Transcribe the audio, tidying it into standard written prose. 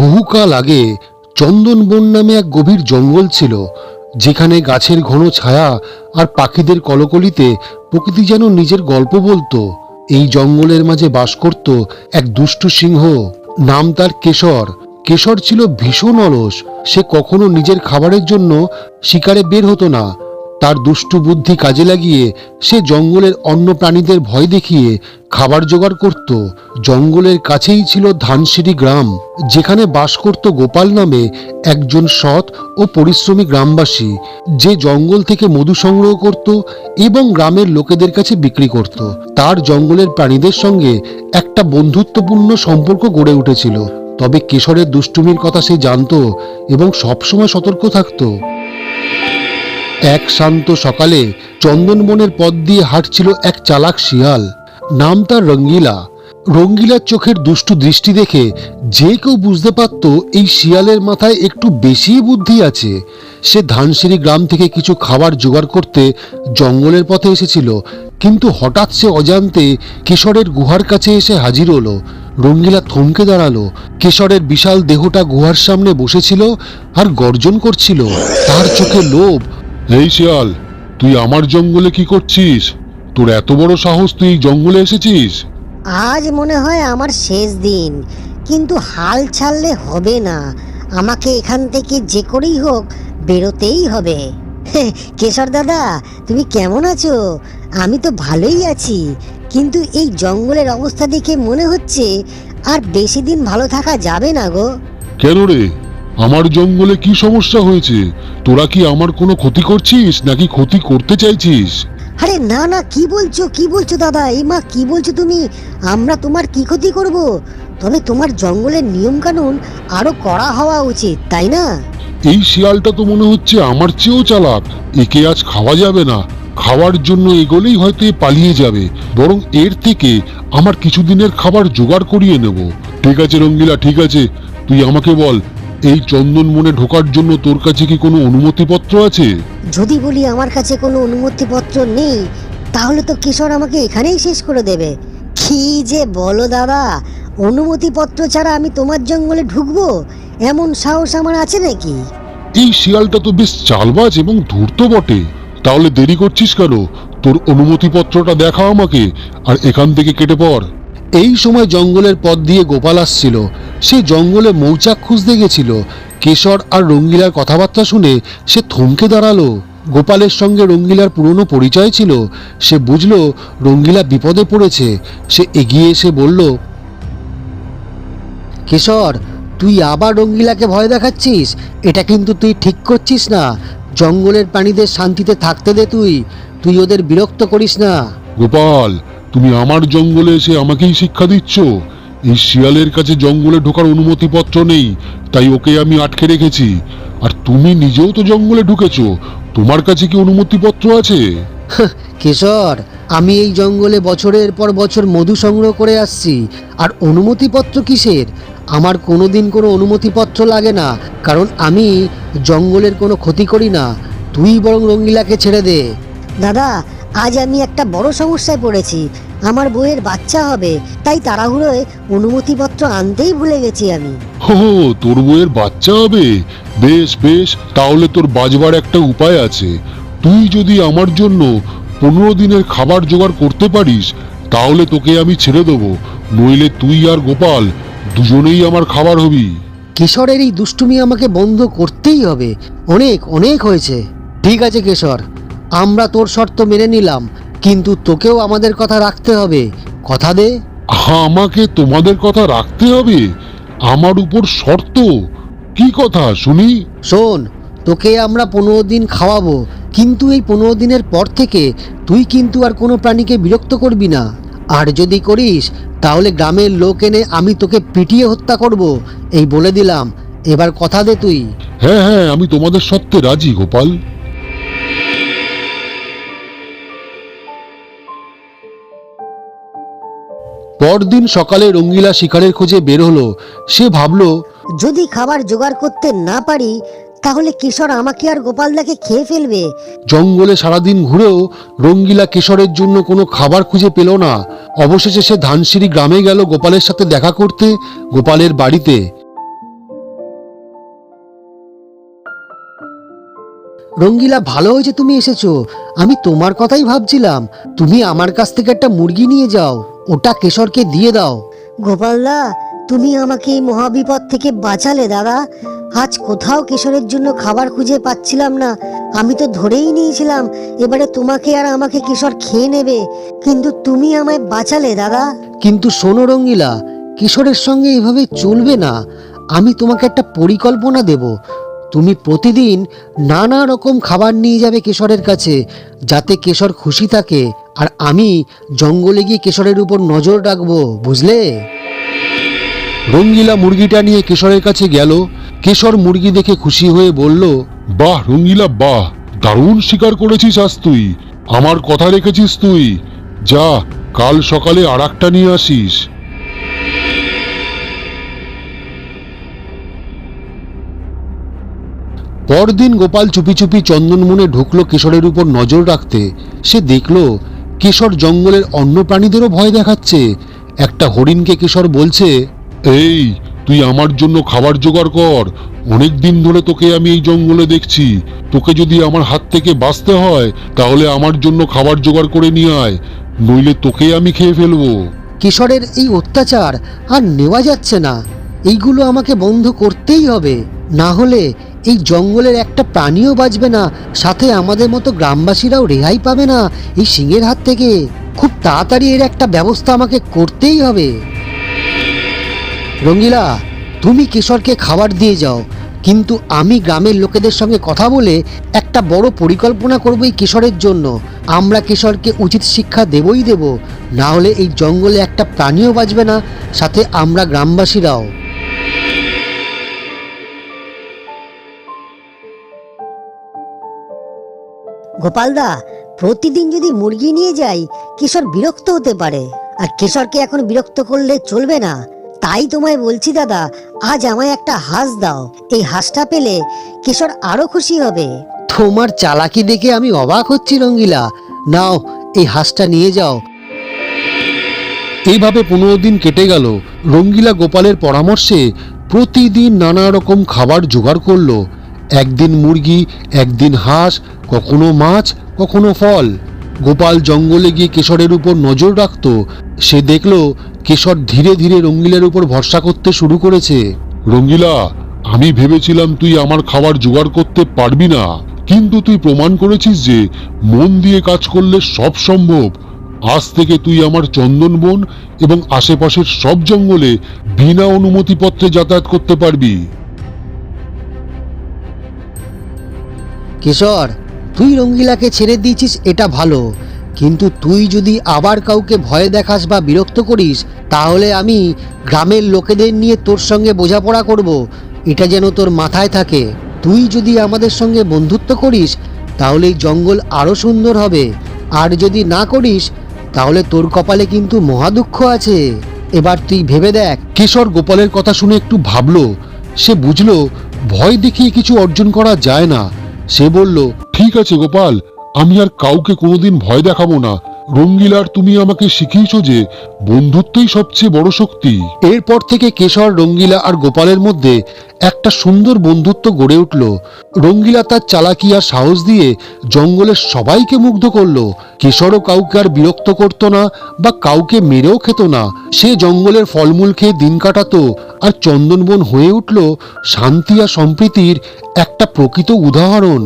বহুকাল আগে চন্দনবন নামে এক গভীর জঙ্গল ছিল, যেখানে গাছের ঘন ছায়া আর পাখিদের কলকলিতে প্রকৃতি যেন নিজের গল্প বলতো। এই জঙ্গলের মাঝে বাস করত এক দুষ্টু সিংহ, নাম তার কেশর। কেশর ছিল ভীষণ অলস। সে কখনো নিজের খাবারের জন্য শিকারে বের হতো না। তার দুষ্টু বুদ্ধি কাজে লাগিয়ে সে জঙ্গলের অন্য প্রাণীদের ভয় দেখিয়ে খাবার জোগাড় করত। জঙ্গলের কাছেই ছিল ধানসিঁড়ি গ্রাম, যেখানে বাস করত গোপাল নামে একজন সৎ ও পরিশ্রমী গ্রামবাসী, যে জঙ্গল থেকে মধু সংগ্রহ করত এবং গ্রামের লোকেদের কাছে বিক্রি করত। তার জঙ্গলের প্রাণীদের সঙ্গে একটা বন্ধুত্বপূর্ণ সম্পর্ক গড়ে উঠেছিল। তবে কেশরের দুষ্টুমির কথা সে জানত এবং সবসময় সতর্ক থাকত। এক শান্ত সকালে চন্দনবনের পথ দিয়ে হাঁটছিল এক চালাক শিয়াল, নাম তার রঙ্গিলা। রঙ্গিলার চোখের দুষ্টু দৃষ্টি দেখে যে কেউ বুঝতে পারত এই শিয়ালের মাথায় একটু বেশি বুদ্ধি আছে। সে ধানসিঁড়ি গ্রাম থেকে কিছু খাবার জোগাড় করতে জঙ্গলের পথে এসেছিল, কিন্তু হঠাৎ সে অজান্তে কেশরের গুহার কাছে এসে হাজির হলো। রঙ্গিলা থমকে দাঁড়ালো। কেশরের বিশাল দেহটা গুহার সামনে বসেছিল আর গর্জন করছিল। তার চোখে লোভ। এই শিয়াল, তুই আমার জঙ্গলে কি করছিস? তোর এত বড় সাহস, তুই এই জঙ্গলে এসেছিস? আজ মনে হয় আমার শেষ দিন, কিন্তু হাল ছাড়লে হবে না। আমাকে এখান থেকে যে করেই হোক বেরোতেই হবে। কেশর দাদা, তুমি কেমন আছো? আমি তো ভালোই আছি, কিন্তু এই জঙ্গলের অবস্থা দেখে মনে হচ্ছে আর বেশি দিন ভালো থাকা যাবে না গো। কেন রে, আমার জঙ্গলে কি সমস্যা হয়েছে? তোরা কি আমার কোনো ক্ষতি করছিস নাকি ক্ষতি করতে চাইছিস? আরে না না, কি বলছো দাদা? এই মা, কি বলছো তুমি? আমরা তোমার কি ক্ষতি করব? তবে তোমার জঙ্গলের নিয়ম কানুন আরো কড়া হওয়া উচিত, তাই না? এই শিয়ালটা তো মনে হচ্ছে আমার চেয়েও চালাক। একে আজ খাওয়া যাবে না। খাওয়ার জন্য এগোলেই হয়তো এ পালিয়ে যাবে। বরং এর থেকে আমার কিছুদিনের খাবার জোগাড় করিয়ে নেব। ঠিক আছে রঙ্গিলা, ঠিক আছে, তুই আমাকে বল, এই চন্দনবনে ঢোকার জন্য তোর কাছে কি কোনো অনুমতিপত্র আছে? যদি বলি আমার কাছে কোনো অনুমতিপত্র নেই, তাহলে তো কিশোর আমাকে এখানেই শেষ করে দেবে। কি যে বলো দাদা, অনুমতিপত্র ছাড়া আমি তোমার জঙ্গলে ঢুকবো এমন সাহস আমার আছে নাকি? এই শিয়ালটা তো বেশ চালবাজ এবং ধূর্ত বটে। তাহলে দেরি করছিস কেন? তোর অনুমতিপত্রটা দেখা আমাকে, আর এখান থেকে কেটে পড়। এই সময় জঙ্গলের পথ দিয়ে গোপাল আসছিল। সে জঙ্গলে মৌচাক খুঁজতে গেছিল। কেশর আর রঙ্গিলার কথাবার্তা শুনে সে থমকে দাঁড়ালো। গোপালের সঙ্গে রঙ্গিলার পুরনো পরিচয় ছিল। সে বুঝল রঙ্গিলা বিপদে পড়েছে। সে এগিয়ে এসে বলল, কেশর, তুই আবার রঙ্গিলাকে ভয় দেখাচ্ছিস। এটা কিন্তু তুই ঠিক করছিস না। জঙ্গলের প্রাণীদের শান্তিতে থাকতে দে। তুই ওদের বিরক্ত করিস না। গোপাল, তুমি আমার জঙ্গলে এসে আমাকেই শিক্ষা দিচ্ছ? এই শিয়ালের কাছে জঙ্গলে ঢোকার অনুমতিপত্র নেই, তাই ওকে আমি আটকে রেখেছি। আর তুমি নিজেও তো জঙ্গলে ঢুকেছো, তোমার কাছে কি অনুমতিপত্র আছে? কেশর, আমি এই জঙ্গলে বছরের পর বছর মধু সংগ্রহ করে আসছি। আর অনুমতিপত্র কিসের? আমার কোনোদিন কোনো অনুমতিপত্র লাগে না, কারণ আমি জঙ্গলের কোনো ক্ষতি করি না। তুই বরং রঙ্গিলাকে ছেড়ে দে। দাদা, আজ আমি একটা বড় সমস্যায় পড়েছি। আমার বউয়ের বাচ্চা হবে, তাই তাড়াহুড়োয় অনুমতিপত্র আনতেই ভুলে গেছি আমি। হো, তোর বউয়ের বাচ্চা হবে? বেশ বেশ, তাহলে তোর বাঁচবার একটা উপায় আছে। তুই যদি আমার জন্য 15 দিনের খাবার জোগাড় করতে পারিস, তাহলে তোকে আমি ছেড়ে দেবো। নইলে তুই আর গোপাল দুজনেই আমার খাবার হবি। কেশরের এই দুষ্টুমি আমাকে বন্ধ করতেই হবে। অনেক অনেক হয়েছে। ঠিক আছে কেশর, আমরা তোর শর্ত মেনে নিলাম, কিন্তু তোকেও আমাদের কথা রাখতে হবে। কথা দে। আমাকে তোমাদের কথা রাখতে হবে? আমার উপর শর্ত? কি কথা শুনি? শোন, তোকে আমরা 15 দিন খাওয়াবো, কিন্তু এই 15 দিনের পর থেকে তুই কিন্তু আর কোনো প্রাণীকে বিরক্ত করবি না। আর যদি করিস, তাহলে গ্রামের লোক এনে আমি তোকে পিটিয়ে হত্যা করব। এই বলে দিলাম। এবার কথা দে তুই। হ্যাঁ হ্যাঁ, আমি তোমাদের শর্তে রাজি গোপাল। পরদিন সকালে রঙ্গিলা শিকারের খোঁজে বের হলো। সে ভাবলো, যদি খাবার জোগাড় করতে না পারি, তাহলে কিশোর আমাকে আর গোপালদাকে খেয়ে ফেলবে। জঙ্গলে সারাদিন ঘুরেও রঙ্গিলা কেশরের জন্য কোনো খাবার খুঁজে পেল না। অবশেষে সে ধানসিঁড়ি গ্রামে গেল গোপালের সাথে দেখা করতে, গোপালের বাড়িতে। রঙ্গিলা, ভালো হয়েছে তুমি এসেছো। আমি তোমার কথাই ভাবছিলাম। তুমি আমার কাছ থেকে একটা মুরগি নিয়ে যাও, ওটা কেশরকে দিয়ে দাও। গোপালদা, তুমি আমাকে এই মহাবিপদ থেকে বাঁচালে দাদা। আজ কোথাও কেশরের জন্য খাবার খুঁজে পাচ্ছিলাম না। আমি তো ধরেই নিয়েছিলাম এবারে তোমাকে আর আমাকে কেশর খেয়ে নেবে, কিন্তু তুমি আমায় বাঁচালে দাদা। কিন্তু শোনো রঙ্গিলা, কিশোরের সঙ্গে এভাবে চলবে না। আমি তোমাকে একটা পরিকল্পনা দেব। তুমি প্রতিদিন নানা রকম খাবার নিয়ে যাবে কেশরের কাছে, যাতে কেশর খুশি থাকে। আর আমি জঙ্গলে গিয়ে কেশরের উপর নজর রাখবো, বুঝলে? রঙ্গিলা মুরগিটা নিয়ে কেশরের কাছে গেল। কেশর মুরগি দেখে খুশি হয়ে বলল, বাহ রঙ্গিলা, বাহ, দারুণ শিকার করেছিস আজ তুই। আমার কথা রেখেছিস তুই। যা, কাল সকালে আর একটা নিয়ে আসিস। পরদিন গোপাল চুপি চুপি চন্দনবনে ঢুকলো কেশরের উপর নজর রাখতে। সে দেখলো কেশর জঙ্গলের অন্য প্রাণীদেরও ভয় দেখাচ্ছে। একটা হরিণকে কেশর বলছে, এই, তুই আমার জন্য খাবার জোগাড় কর। অনেক দিন ধরে তোকে আমি এই জঙ্গলে দেখছি। তোকে যদি আমার হাত থেকে বাঁচতে হয় তাহলে আমার জন্য খাবার জোগাড় করে নিয়ে আয়, নইলে তোকে আমি খেয়ে ফেলবো। কেশরের এই অত্যাচার আর নেওয়া যাচ্ছে না। এইগুলো আমাকে বন্ধ করতেই হবে, না হলে এই জঙ্গলের একটা প্রাণীও বাঁচবে না, সাথে আমাদের মতো গ্রামবাসীরাও রেহাই পাবে না এই সিংহের হাত থেকে। খুব তাড়াতাড়ি এর একটা ব্যবস্থা আমাকে করতেই হবে। রঙ্গিলা, তুমি কেশরকে খাবার দিয়ে যাও, কিন্তু আমি গ্রামের লোকেদের সঙ্গে কথা বলে একটা বড় পরিকল্পনা করব এই কেশরের জন্য। আমরা কেশরকে উচিত শিক্ষা দেবই দেব, না হলে এই জঙ্গলে একটা প্রাণীও বাঁচবে না, সাথে আমরা গ্রামবাসীরাও। গোপালদা, প্রতিদিন যদি মুরগি নিয়ে যাই কেশর বিরক্ত হতে পারে, আর কেশরকে এখন বিরক্ত করলে চলবে না। তাই তোমায় বলছি দাদা, আজ আমায় একটা হাঁস দাও। এই হাঁসটা পেলে কেশর আরো খুশি হবে। তোমার চালাকি দেখে আমি অবাক হচ্ছি রঙ্গিলা। নাও, এই হাঁসটা নিয়ে যাও। এইভাবে 15 দিন কেটে গেল। রঙ্গিলা গোপালের পরামর্শে প্রতিদিন নানা রকম খাবার জোগাড় করলো। একদিন মুরগি, একদিন হাঁস, কখনো মাছ, কখনো ফল। গোপাল জঙ্গলে গিয়ে কেশরের উপর নজর রাখত। সে দেখলো কেশর ধীরে ধীরে রঙ্গিলার উপর ভরসা করতে শুরু করেছে। রঙ্গিলা, আমি ভেবেছিলাম তুই আমার খাবার জোগাড় করতে পারবি না, কিন্তু তুই প্রমাণ করেছিস যে মন দিয়ে কাজ করলে সব সম্ভব। আজ থেকে তুই আমার চন্দনবন এবং আশেপাশের সব জঙ্গলে বিনা অনুমতিপত্রে যাতায়াত করতে পারবি। কেশর, তুই রঙ্গিলাকে ছেড়ে দিয়েছিস, এটা ভালো। কিন্তু তুই যদি আবার কাউকে ভয় দেখাস বা বিরক্ত করিস, তাহলে আমি গ্রামের লোকেদের নিয়ে তোর সঙ্গে বোঝাপড়া করব। এটা যেন তোর মাথায় থাকে। তুই যদি আমাদের সঙ্গে বন্ধুত্ব করিস, তাহলে এই জঙ্গল আরও সুন্দর হবে। আর যদি না করিস, তাহলে তোর কপালে কিন্তু মহা দুঃখ আছে। এবার তুই ভেবে দেখ। কেশর গোপালের কথা শুনে একটু ভাবলো। সে বুঝলো ভয় দেখিয়ে কিছু অর্জন করা যায় না। সে বলল, ঠিক আছে গোপাল, আমি আর কাউকে কোনোদিন ভয় দেখাবো না। রঙ্গিলার তুমি আমাকে শিখিয়েছো যে বন্ধুত্বই সবচেয়ে বড় শক্তি। এরপর থেকে কেশর, রঙ্গিলা আর গোপালের মধ্যে একটা সুন্দর বন্ধুত্ব গড়ে উঠল। রঙ্গিলা তার চালাকি আর সাহস দিয়ে জঙ্গলের সবাইকে মুগ্ধ করলো। কেশরও কাউকে আর বিরক্ত করতো না বা কাউকে মেরেও খেত না। সে জঙ্গলের ফলমূল খেয়ে দিন কাটাতো, আর চন্দনবন হয়ে উঠল শান্তি আর সম্প্রীতির একটা প্রকৃত উদাহরণ।